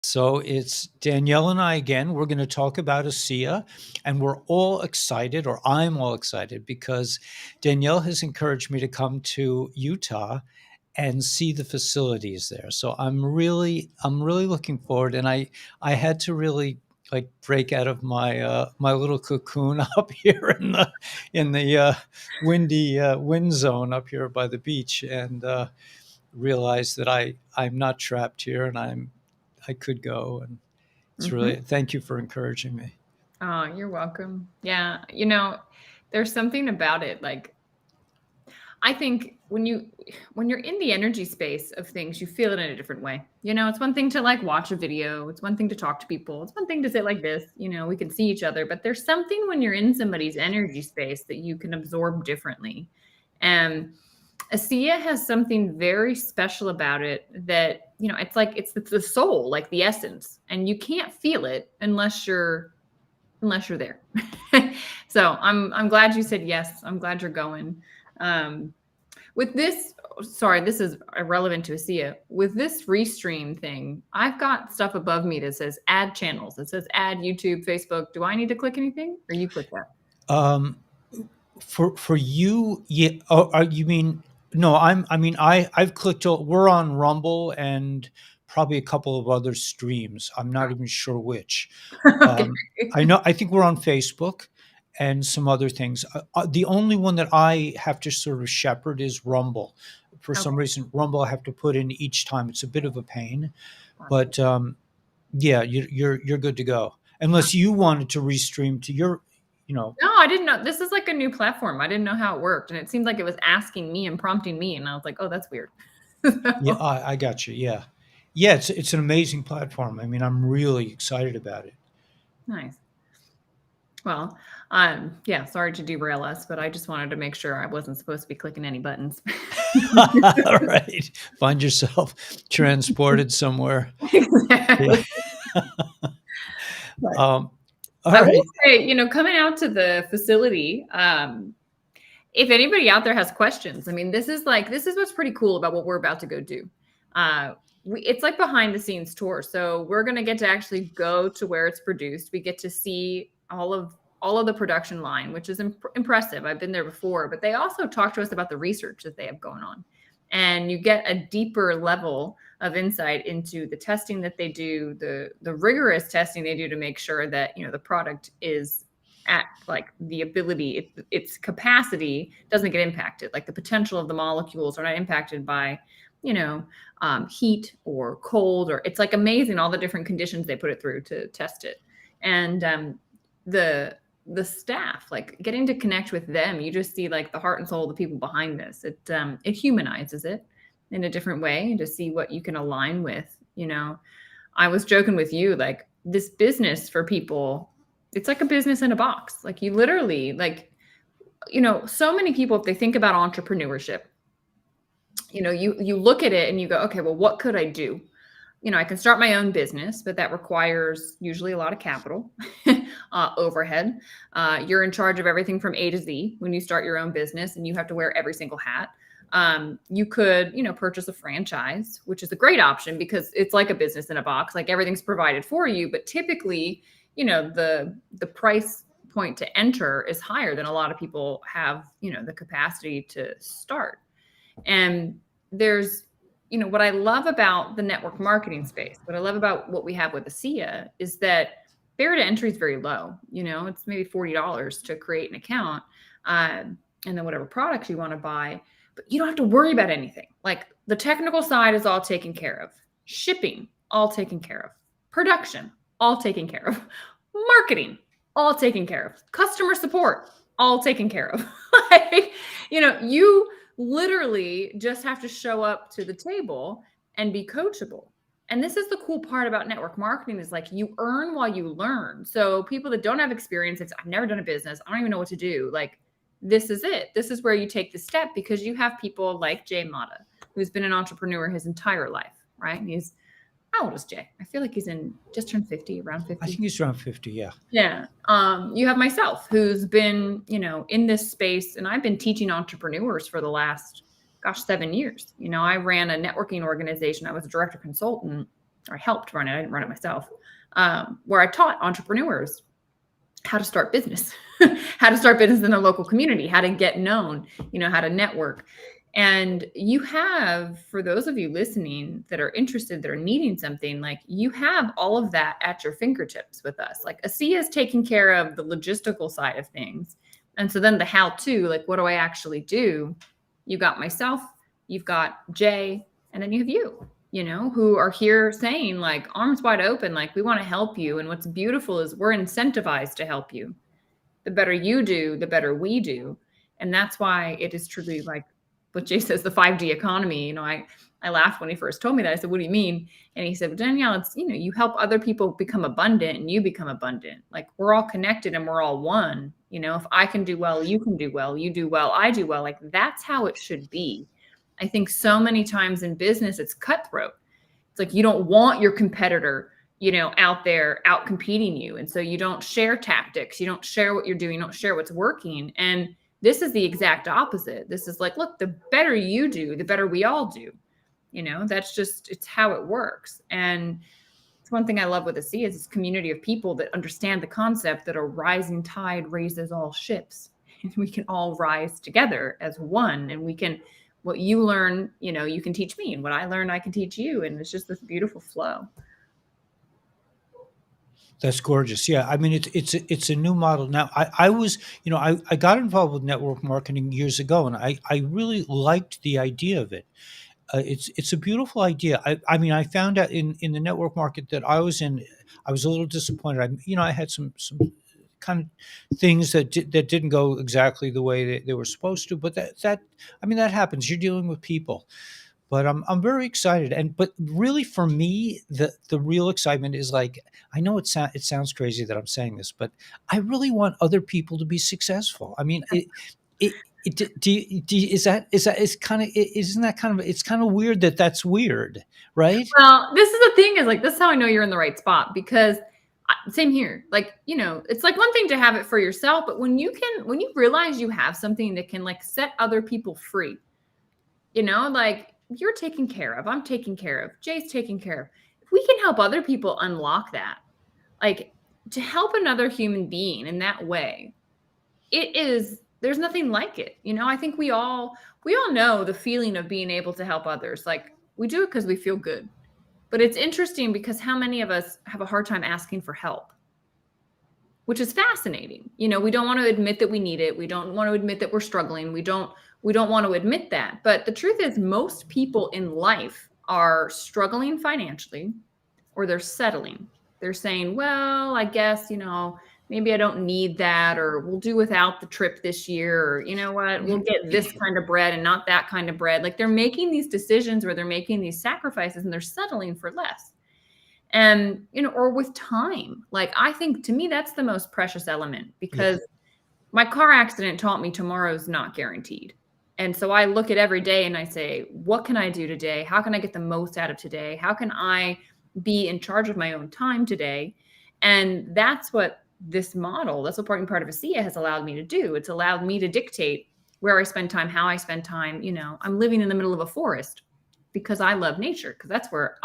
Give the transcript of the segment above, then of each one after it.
So it's Danielle and I again. We're going to talk about ASEA, and we're all excited, or I'm all excited, because Danielle has encouraged me to come to Utah and see the facilities there. So I'm really looking forward, and I had to really like break out of my little cocoon up here in the windy wind zone up here by the beach, and realize that I'm not trapped here, and I could go. And it's really, Mm-hmm. thank you for encouraging me. Oh, you're welcome. Yeah, there's something about it. Like, I think when you're in the energy space of things, you feel it in a different way. It's one thing to like watch a video. It's one thing to talk to people. It's one thing to sit like this. We can see each other, but there's something when you're in somebody's energy space that you can absorb differently. And ASEA has something very special about it that, it's like it's the soul, like the essence, and you can't feel it unless you're there. So I'm glad you said yes. I'm glad you're going. Um, with this, sorry, this is irrelevant to ASEA. With this restream thing, I've got stuff above me that says add channels. It says add YouTube, Facebook. Do I need to click anything, or you click that? Um, for you, yeah. Oh, you mean no? I've clicked. We're on Rumble and probably a couple of other streams. I'm not even sure which. Okay. I think we're on Facebook and some other things. The only one that I have to sort of shepherd is Rumble. For some Okay. reason, Rumble I have to put in each time. It's a bit of a pain, Gotcha. but yeah, you're good to go. Unless you wanted to restream to your, you know, No, I didn't know. This is like a new platform. I didn't know how it worked. And it seemed like it was asking me and prompting me. And I was like, oh, that's weird. yeah, So, I got you. Yeah, yeah. It's an amazing platform. I mean, I'm really excited about it. nice. Well, yeah, sorry to derail us, but I just wanted to make sure I wasn't supposed to be clicking any buttons. All right, find yourself transported somewhere. Yeah. Exactly. But All I will right. say, coming out to the facility, if anybody out there has questions, I mean, this is what's pretty cool about what we're about to go do. It's like behind the scenes tour. So we're going to get to actually go to where it's produced. We get to see all of the production line, which is impressive. I've been there before, but they also talk to us about the research that they have going on. And you get a deeper level of insight into the testing that they do, the rigorous testing they do to make sure that, the product is at like the ability, its capacity doesn't get impacted. Like the potential of the molecules are not impacted by, heat or cold, or it's like amazing all the different conditions they put it through to test it. And the staff, like getting to connect with them, you just see like the heart and soul of the people behind this. It humanizes it in a different way to see what you can align with. I was joking with you, like this business for people, it's like a business in a box. Like you literally, like, so many people, if they think about entrepreneurship, you look at it and you go, okay, well, what could I do? I can start my own business, but that requires usually a lot of capital, overhead. You're in charge of everything from A to Z when you start your own business, and you have to wear every single hat. You could, purchase a franchise, which is a great option because it's like a business in a box, like everything's provided for you. But typically, the price point to enter is higher than a lot of people have, the capacity to start. And there's, what I love about the network marketing space, what I love about what we have with ASEA is that barrier to entry is very low. It's maybe $40 to create an account, and then whatever products you want to buy, but you don't have to worry about anything. Like the technical side is all taken care of, shipping, all taken care of, production, all taken care of, marketing, all taken care of, customer support, all taken care of. Like, you literally just have to show up to the table and be coachable. And this is the cool part about network marketing is like you earn while you learn. So people that don't have experience, I've never done a business, I don't even know what to do. Like, this is it. This is where you take the step because you have people like Jay Mata, who's been an entrepreneur his entire life, right? And how old is Jay? I feel like he's just turned 50, around 50. I think he's around 50. Yeah. Yeah. You have myself who's been, in this space, and I've been teaching entrepreneurs for the last, 7 years. I ran a networking organization. I was a director consultant or I helped run it. I didn't run it myself. Where I taught entrepreneurs how to start business, how to start business in their local community, how to get known, how to network. And you have, for those of you listening that are interested, that are needing something, like you have all of that at your fingertips with us. Like ASEA is taking care of the logistical side of things. And so then the how-to, like, what do I actually do? You got myself, you've got Jay, and then you have you, who are here saying, like, arms wide open, like, we want to help you. And what's beautiful is we're incentivized to help you. The better you do, the better we do. And that's why it is truly, like what Jay says, the 5D economy. I laughed when he first told me that. I said, what do you mean? And he said, well, Danielle, it's, you help other people become abundant and you become abundant. Like, we're all connected and we're all one. If I can do well, you can do well, you do well, I do well. Like, that's how it should be. I think so many times in business, it's cutthroat. It's like, you don't want your competitor, out there out competing you. And so you don't share tactics. You don't share what you're doing. You don't share what's working. And this is the exact opposite. This is like, look, the better you do, the better we all do. It's how it works. And it's one thing I love with ASEA is this community of people that understand the concept that a rising tide raises all ships. And we can all rise together as one. And we can, what you learn, you can teach me, and what I learn, I can teach you. And it's just this beautiful flow. That's gorgeous. Yeah, I mean, it's a new model now. I was, I got involved with network marketing years ago, and I really liked the idea of it. It's a beautiful idea. I mean, I found out in the network market that I was in, I was a little disappointed. I had some kind of things that didn't go exactly the way they were supposed to. But that happens. You're dealing with people. But I'm very excited, but really for me, the real excitement is, like, I know it sounds crazy that I'm saying this, but I really want other people to be successful. I mean, it's kind of weird that's weird, right? Well, this is the thing, is like, this is how I know you're in the right spot, because same here. Like, it's like one thing to have it for yourself, but when you realize you have something that can, like, set other people free, like, you're taken care of, I'm taken care of, Jay's taken care of. If we can help other people unlock that, like, to help another human being in that way, there's nothing like it. I think we all know the feeling of being able to help others. Like, we do it because we feel good. But it's interesting because how many of us have a hard time asking for help, which is fascinating. We don't want to admit that we need it. We don't want to admit that we're struggling. We don't want to admit that. But the truth is, most people in life are struggling financially, or they're settling. They're saying, well, I guess, maybe I don't need that, or we'll do without the trip this year, or you know what, we'll get this kind of bread and not that kind of bread. Like, they're making these decisions where they're making these sacrifices and they're settling for less. And, or with time. Like, I think, to me, that's the most precious element, because my car accident taught me tomorrow's not guaranteed. And so I look at every day and I say, what can I do today? How can I get the most out of today? How can I be in charge of my own time today? And that's what this model, that's what part of ASEA has allowed me to do. It's allowed me to dictate where I spend time, how I spend time. I'm living in the middle of a forest because I love nature, because that's where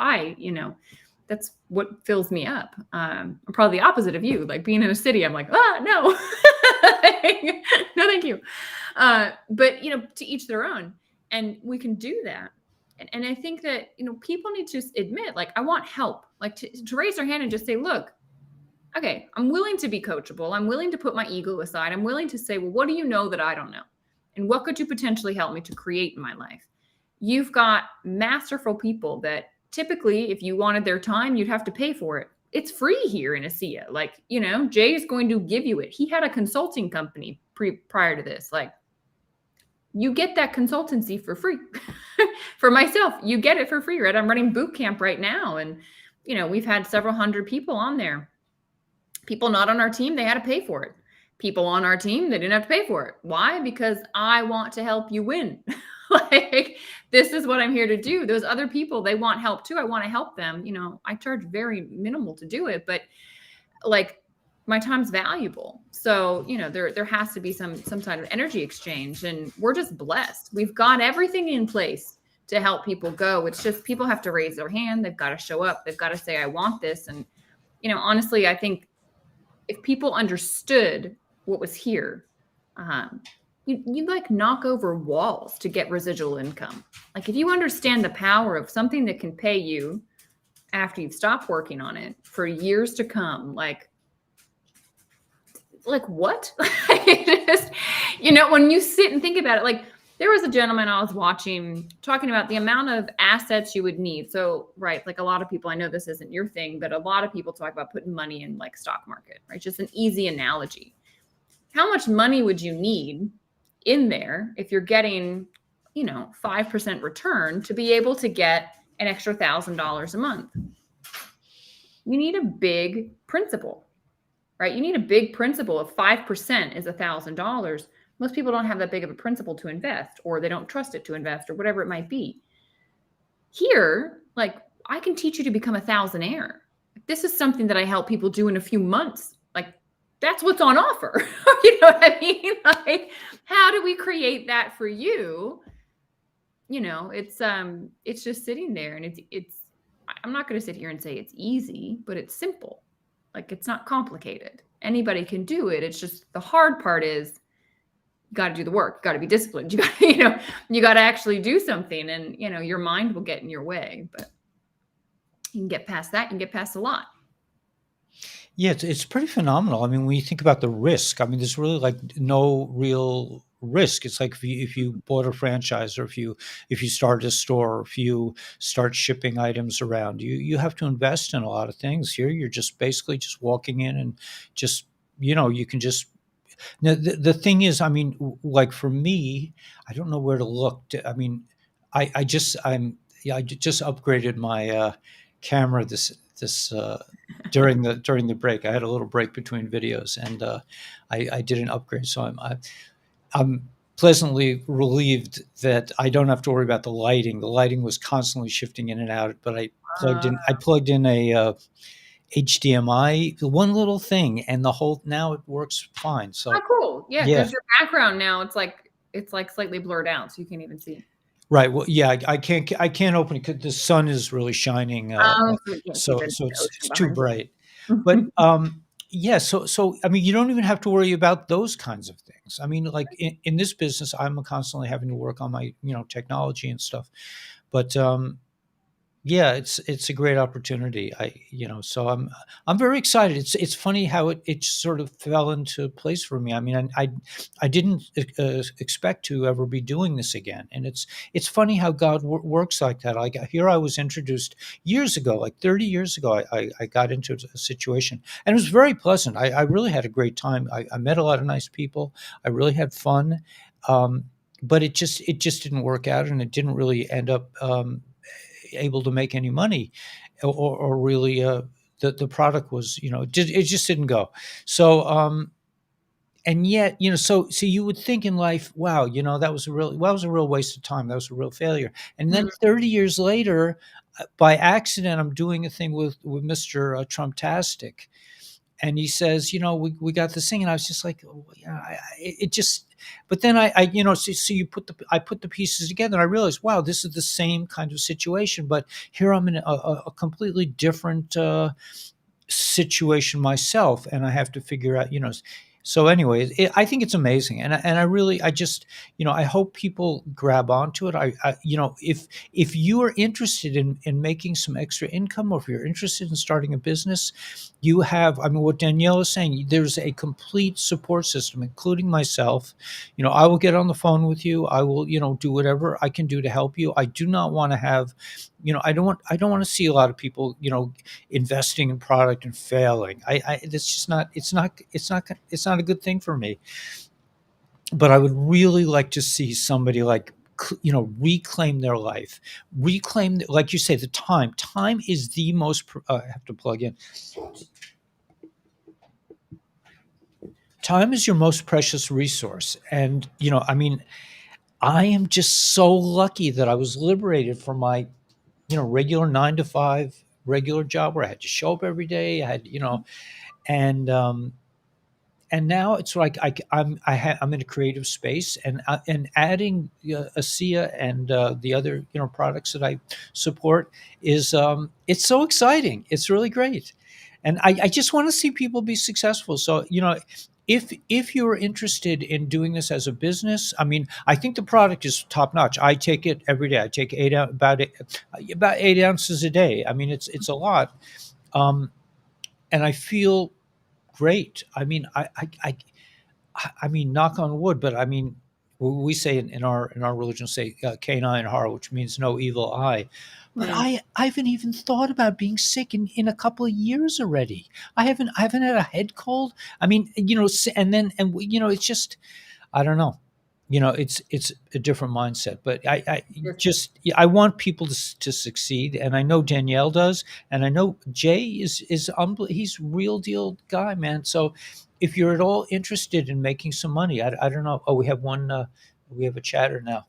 that's what fills me up. I'm probably the opposite of you. Like, being in a city, I'm like, no, no, thank you. But, to each their own, and we can do that. And I think that, people need to admit, like, I want help, like, to raise their hand and just say, look, okay, I'm willing to be coachable. I'm willing to put my ego aside. I'm willing to say, well, what do you know that I don't know? And what could you potentially help me to create in my life? You've got masterful people that typically, if you wanted their time, you'd have to pay for it. It's free here in ASEA. Like, Jay is going to give you it. He had a consulting company prior to this. Like, you get that consultancy for free. For myself, you get it for free, right? I'm running boot camp right now. And, we've had several hundred people on there. People not on our team, they had to pay for it. People on our team, they didn't have to pay for it. Why? Because I want to help you win. Like, this is what I'm here to do. Those other people, they want help too. I want to help them. I charge very minimal to do it, but, like, my time's valuable. So, there has to be some type of energy exchange, and we're just blessed. We've got everything in place to help people go. It's just people have to raise their hand. They've got to show up. They've got to say, I want this. And, honestly, I think if people understood what was here, you'd like knock over walls to get residual income. Like if you understand the power of something that can pay you after you've stopped working on it for years to come, like what? Just, when you sit and think about it, like there was a gentleman I was watching talking about the amount of assets you would need. So, right, like a lot of people, I know this isn't your thing, but a lot of people talk about putting money in like stock market, right? Just an easy analogy. How much money would you need in there if you're getting, 5% return to be able to get an extra $1,000 a month? You need a big principal, right? You need a big principal. If 5% is $1,000, most people don't have that big of a principal to invest, or they don't trust it to invest, or whatever it might be. Here, like I can teach you to become a thousandaire. This is something that I help people do in a few months. Like that's what's on offer. You know what I mean? Like, how do we create that for you? It's just sitting there, and it's. I'm not going to sit here and say it's easy, but it's simple. Like it's not complicated. Anybody can do it. It's just the hard part is you got to do the work. You got to be disciplined. You got to, you got to actually do something, and your mind will get in your way. But you can get past that. You can get past a lot. Yeah, it's pretty phenomenal. I mean, when you think about the risk, I mean, there's really like no real risk. It's like if you bought a franchise, or if you started a store, or if you start shipping items around, you have to invest in a lot of things. Here, you're just basically just walking in and just you can just. Now, the thing is, I mean, like for me, I don't know where to look. I mean, I just upgraded my camera this during the break. I had a little break between videos, and I did an upgrade. So I'm pleasantly relieved that I don't have to worry about the lighting. The lighting was constantly shifting in and out, but I plugged in a HDMI, one little thing, and now it works fine. So cool. Yeah, because your background now it's like slightly blurred out, so you can't even see. Right. Well, yeah, I can't open it because the sun is really shining, so it's too bright. But yeah, so I mean, you don't even have to worry about those kinds of things. I mean, like in this business, I'm constantly having to work on my technology and stuff, but yeah, it's a great opportunity. So I'm very excited. It's funny how it sort of fell into place for me. I mean, I didn't expect to ever be doing this again, and it's funny how God works like that. Here I was introduced years ago, like 30 years ago. I got into a situation, and it was very pleasant. I really had a great time. I met a lot of nice people. I really had fun, but it just didn't work out, and it didn't really end up. Able to make any money, or really the product was it just didn't go. So and yet so you would think in life, wow, that was a real waste of time. That was a real failure. And then 30 years later, by accident, I'm doing a thing with Mr. Trumptastic, and he says, we got this thing, and I was just like, oh, yeah, it just. But then I I put the pieces together, and I realized, wow, this is the same kind of situation, but here I'm in a completely different situation myself, and I have to figure out, So anyway, I think it's amazing, and I just I hope people grab onto it. If you are interested in making some extra income, or if you're interested in starting a business, you have. I mean, what Danielle is saying, there's a complete support system, including myself. I will get on the phone with you. I will do whatever I can do to help you. I do not want to have. I don't want to see a lot of people, investing in product and failing. It's just not. It's not a good thing for me. But I would really like to see somebody like reclaim their life, reclaim, like you say, the time. Time is the most. I have to plug in. Time is your most precious resource, and I mean, I am just so lucky that I was liberated from my regular 9 to 5 regular job where I had to show up every day. I had, and and now it's like I'm in a creative space, and adding ASEA and the other products that I support is it's so exciting. It's really great, and I just want to see people be successful. So if you're interested in doing this as a business, I mean, I think the product is top notch. I take it every day. I take about 8 ounces a day. I mean, it's a lot, and I feel great. I mean, I mean, knock on wood, but I mean, we say in our religion, say canine heart, which means no evil eye. But Mm. I haven't even thought about being sick in a couple of years already. I haven't had a head cold. I mean, it's just, I don't know. It's a different mindset, but I want people to succeed, and I know Danielle does, and I know Jay is he's real deal guy, man. So if you're at all interested in making some money, I don't know. Oh, we have we have a chatter now.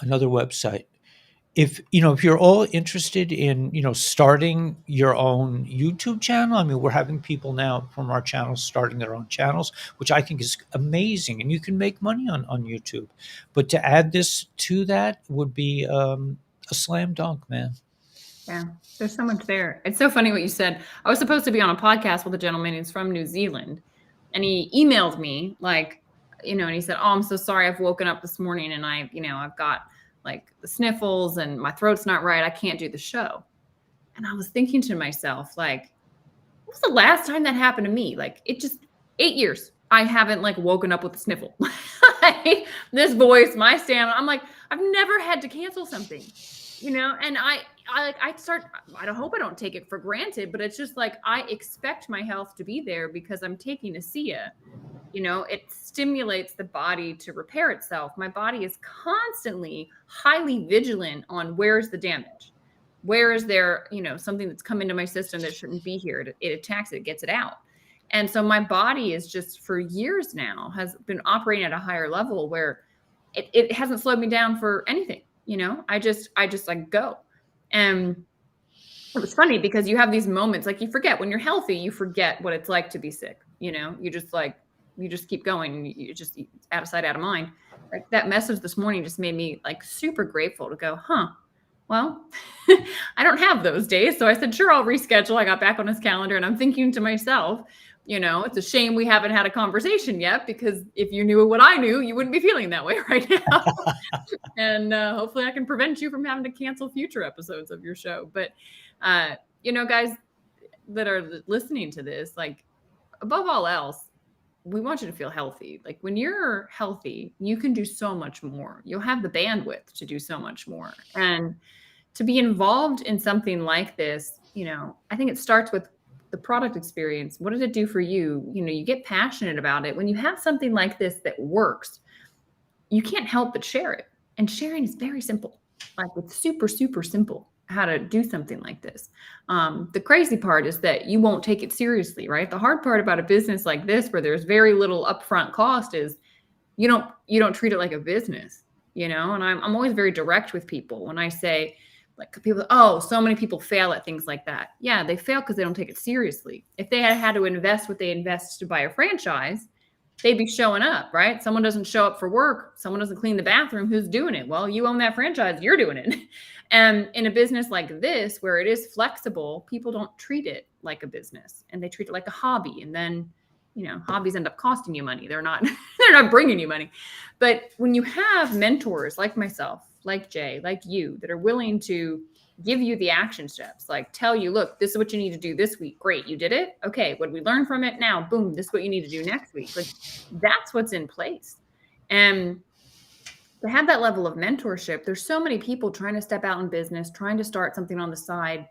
Another website. If you're all interested in starting your own YouTube channel, I mean, we're having people now from our channels starting their own channels, which I think is amazing, and you can make money on YouTube. But to add this to that would be a slam dunk, man. Yeah, there's so much there. It's so funny what you said. I was supposed to be on a podcast with a gentleman who's from New Zealand, and he emailed me and he said, "Oh, I'm so sorry. I've woken up this morning and I've got like the sniffles and my throat's not right. I can't do the show." And I was thinking to myself, like, what was the last time that happened to me? Like, it just 8 years. I haven't like woken up with a sniffle. This voice, my stamina. I'm like, I've never had to cancel something, and I hope I don't take it for granted, but it's just like, I expect my health to be there because I'm taking ASEA. It stimulates the body to repair itself. My body is constantly highly vigilant on where's the damage. Where is there, something that's come into my system that shouldn't be here? It attacks it, gets it out. And so my body is just for years now has been operating at a higher level where it hasn't slowed me down for anything. I just like go. And it was funny because you have these moments, like you forget when you're healthy, you forget what it's like to be sick. You just keep going. You just out of sight, out of mind. Like that message this morning just made me like super grateful to go, well, I don't have those days. So I said, sure, I'll reschedule. I got back on his calendar and I'm thinking to myself, it's a shame we haven't had a conversation yet, because if you knew what I knew, you wouldn't be feeling that way right now. And hopefully I can prevent you from having to cancel future episodes of your show. But, guys that are listening to this, like above all else, we want you to feel healthy. Like when you're healthy, you can do so much more. You'll have the bandwidth to do so much more. And to be involved in something like this, I think it starts with the product experience. What does it do for you? You get passionate about it. When you have something like this that works, you can't help but share it. And sharing is very simple. Like it's super, super simple how to do something like this. The crazy part is that you won't take it seriously, right? The hard part about a business like this, where there's very little upfront cost, is you don't treat it like a business, and I'm always very direct with people when I say, like, people, oh, so many people fail at things like that. Yeah, they fail because they don't take it seriously. If they had to invest what they invest to buy a franchise, they'd be showing up, right? Someone doesn't show up for work. Someone doesn't clean the bathroom. Who's doing it? Well, you own that franchise. You're doing it. And in a business like this, where it is flexible, people don't treat it like a business, and they treat it like a hobby. And then, hobbies end up costing you money. They're not bringing you money. But when you have mentors like myself, like Jay, like you, that are willing to give you the action steps, like tell you, look, this is what you need to do this week. Great. You did it. Okay. What did we learn from it? Now, boom, this is what you need to do next week. Like that's what's in place. And to have that level of mentorship, there's so many people trying to step out in business, trying to start something on the side.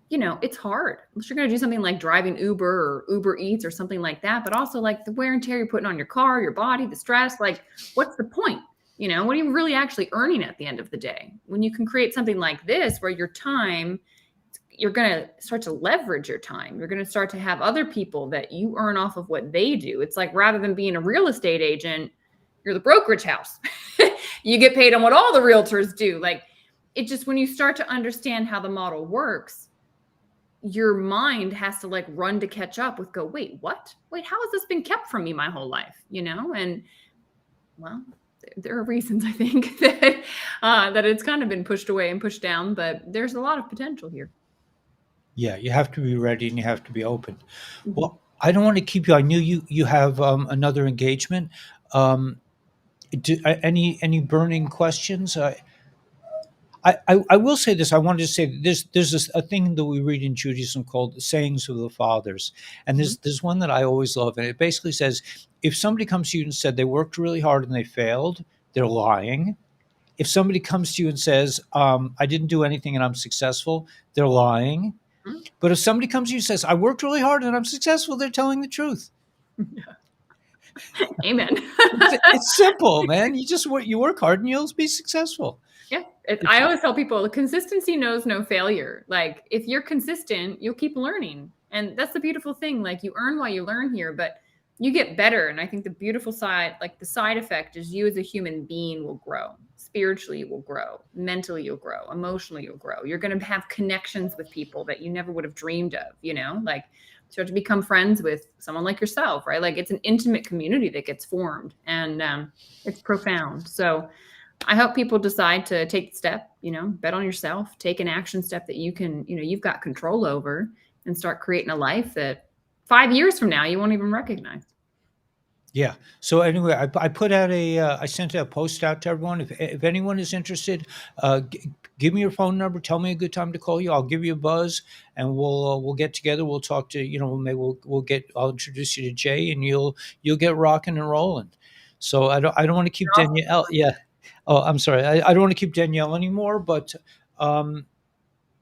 It's hard. Unless you're going to do something like driving Uber or Uber Eats or something like that, but also like the wear and tear you're putting on your car, your body, the stress, like what's the point? What are you really actually earning at the end of the day? When you can create something like this, where your time, you're going to start to leverage your time. You're going to start to have other people that you earn off of what they do. It's like, rather than being a real estate agent, you're the brokerage house. You get paid on what all the realtors do. Like it just, when you start to understand how the model works, your mind has to like run to catch up with go, wait, what? Wait, how has this been kept from me my whole life? And well, there are reasons I think that it's kind of been pushed away and pushed down, but there's a lot of potential here. Yeah, you have to be ready and you have to be open. Mhm. Well, I don't want to keep you. I knew you have another engagement. Um, any burning questions? I will say this. I wanted to say that there's a thing that we read in Judaism called the sayings of the fathers, and Mhm. there's one that I always love, and it basically says if somebody comes to you and said they worked really hard and they failed, they're lying. If somebody comes to you and says I didn't do anything and I'm successful, they're lying. Mhm. But if somebody comes to you and says I worked really hard and I'm successful, they're telling the truth. Amen. It's simple, man. You work hard and you'll be successful. Yeah. It's I always tell people consistency knows no failure. Like if you're consistent, you'll keep learning. And that's the beautiful thing. Like you earn while you learn here, but you get better. And I think the beautiful side, like the side effect is you as a human being will grow. Spiritually, you will grow. Mentally, you'll grow. Emotionally, you'll grow. You're going to have connections with people that you never would have dreamed of, like start to become friends with someone like yourself, right? Like it's an intimate community that gets formed and it's profound. So I hope people decide to take the step, bet on yourself, take an action step that you can, you've got control over and start creating a life that 5 years from now, you won't even recognize. Yeah. So anyway, I put out I sent a post out to everyone. If anyone is interested, give me your phone number. Tell me a good time to call you. I'll give you a buzz, and we'll get together. We'll talk to maybe I'll introduce you to Jay, and you'll get rocking and rolling. So I don't want to keep Danielle. Yeah. Oh, I'm sorry. I don't want to keep Danielle anymore. But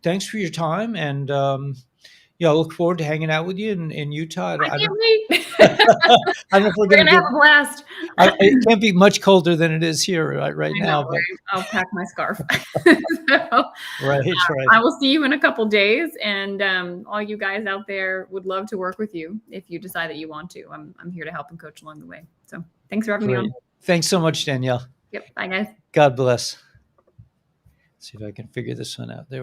thanks for your time, and I look forward to hanging out with you in Utah. I I can't don't wait. I don't know if we're We're going gonna to have get. a blast. It can't be much colder than it is here right I know, now, but right? I'll pack my scarf. So, right, I will see you in a couple days, and all you guys out there would love to work with you if you decide that you want to. I'm here to help and coach along the way. So thanks for having me great. on. Thanks so much, Danielle. Yep. Bye, guys. God bless. Let's see if I can figure this one out. There.